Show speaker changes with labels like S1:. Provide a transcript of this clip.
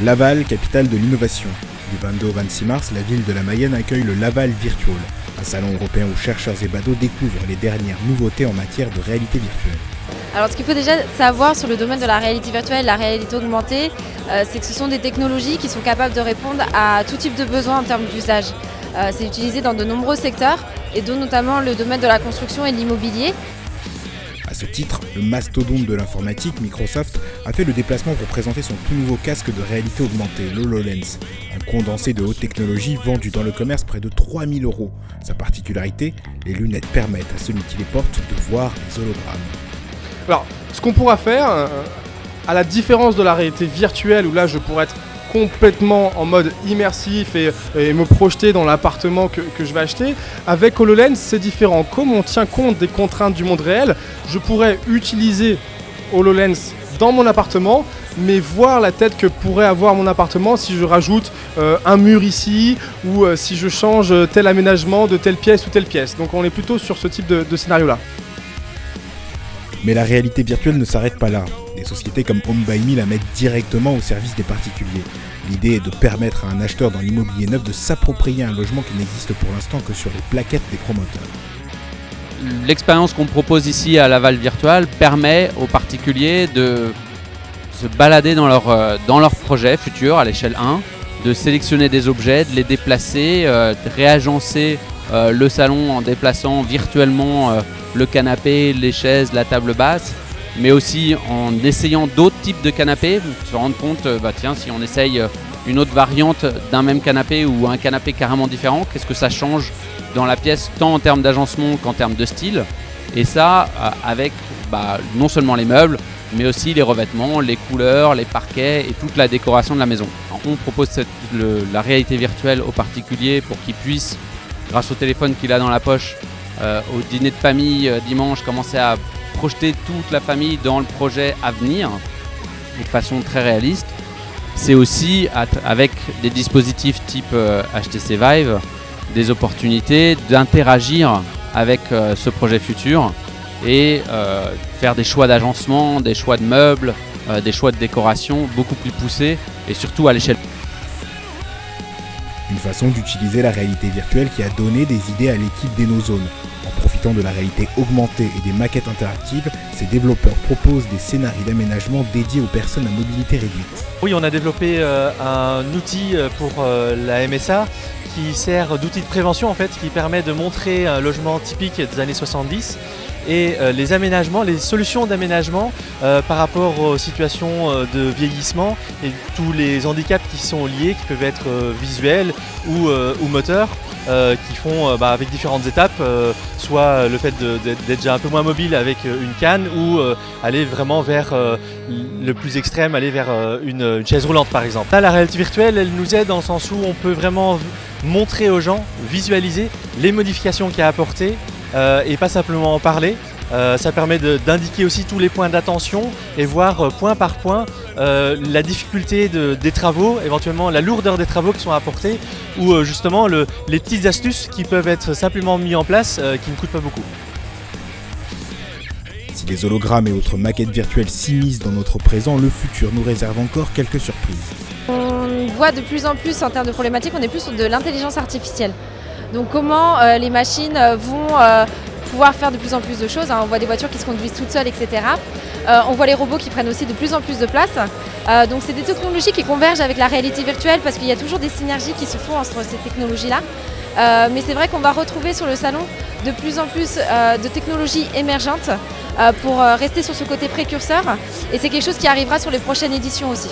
S1: Laval, capitale de l'innovation. Du 22 au 26 mars, la ville de la Mayenne accueille le Laval Virtual, un salon européen où chercheurs et badauds découvrent les dernières nouveautés en matière de réalité virtuelle.
S2: Alors ce qu'il faut déjà savoir sur le domaine de la réalité virtuelle, la réalité augmentée, c'est que ce sont des technologies qui sont capables de répondre à tout type de besoins en termes d'usage. C'est utilisé dans de nombreux secteurs et dont notamment le domaine de la construction et de l'immobilier.
S1: À ce titre, le mastodonte de l'informatique, Microsoft, a fait le déplacement pour présenter son tout nouveau casque de réalité augmentée, l'HoloLens, un condensé de haute technologie vendu dans le commerce près de 3 000 €. Sa particularité, les lunettes permettent à celui qui les porte de voir les hologrammes.
S3: Alors, ce qu'on pourra faire, à la différence de la réalité virtuelle, où là je pourrais être complètement en mode immersif et me projeter dans l'appartement que je vais acheter, avec HoloLens c'est différent. Comme on tient compte des contraintes du monde réel, je pourrais utiliser HoloLens dans mon appartement, mais voir la tête que pourrait avoir mon appartement si je rajoute un mur ici ou si je change tel aménagement de telle pièce ou telle pièce. Donc on est plutôt sur ce type de scénario-là.
S1: Mais la réalité virtuelle ne s'arrête pas là. Des sociétés comme HomeBuyMe la mettent directement au service des particuliers. L'idée est de permettre à un acheteur dans l'immobilier neuf de s'approprier un logement qui n'existe pour l'instant que sur les plaquettes des promoteurs.
S4: L'expérience qu'on propose ici à Laval Virtual permet aux particuliers de se balader dans leur projet futur à l'échelle 1, de sélectionner des objets, de les déplacer, de réagencer le salon en déplaçant virtuellement le canapé, les chaises, la table basse, mais aussi en essayant d'autres types de canapés, se rendre compte, tiens, si on essaye une autre variante d'un même canapé ou un canapé carrément différent, qu'est-ce que ça change dans la pièce, tant en termes d'agencement qu'en termes de style. Et ça, avec non seulement les meubles, mais aussi les revêtements, les couleurs, les parquets et toute la décoration de la maison. Alors, on propose la réalité virtuelle aux particuliers pour qu'ils puissent, grâce au téléphone qu'il a dans la poche, au dîner de famille dimanche, commencer à projeter toute la famille dans le projet à venir de façon très réaliste. C'est aussi avec des dispositifs type HTC Vive des opportunités d'interagir avec ce projet futur et faire des choix d'agencement, des choix de meubles, des choix de décoration beaucoup plus poussés et surtout à l'échelle.
S1: Une façon d'utiliser la réalité virtuelle qui a donné des idées à l'équipe d'Enozone. En profitant de la réalité augmentée et des maquettes interactives, ces développeurs proposent des scénarios d'aménagement dédiés aux personnes à mobilité réduite.
S5: Oui, on a développé un outil pour la MSA qui sert d'outil de prévention en fait, qui permet de montrer un logement typique des années 70 et les aménagements, les solutions d'aménagement par rapport aux situations de vieillissement et tous les handicaps qui sont liés, qui peuvent être visuels ou moteurs, qui font avec différentes étapes, soit le fait d'être déjà un peu moins mobile avec une canne ou aller vraiment vers le plus extrême, aller vers une chaise roulante par exemple. Là, la réalité virtuelle, elle nous aide dans le sens où on peut vraiment montrer aux gens, visualiser les modifications qu'il y a apportées et pas simplement en parler. Ça permet d'indiquer aussi tous les points d'attention et voir point par point la difficulté des travaux, éventuellement la lourdeur des travaux qui sont apportés ou justement les petites astuces qui peuvent être simplement mises en place qui ne coûtent pas beaucoup.
S1: Si les hologrammes et autres maquettes virtuelles s'immiscent dans notre présent, le futur nous réserve encore quelques surprises.
S2: On voit de plus en plus en termes de problématiques, on est plus sur de l'intelligence artificielle. Donc comment les machines vont pouvoir faire de plus en plus de choses. On voit des voitures qui se conduisent toutes seules, etc. On voit les robots qui prennent aussi de plus en plus de place. Donc c'est des technologies qui convergent avec la réalité virtuelle parce qu'il y a toujours des synergies qui se font entre ces technologies-là. Mais c'est vrai qu'on va retrouver sur le salon de plus en plus de technologies émergentes pour rester sur ce côté précurseur. Et c'est quelque chose qui arrivera sur les prochaines éditions aussi.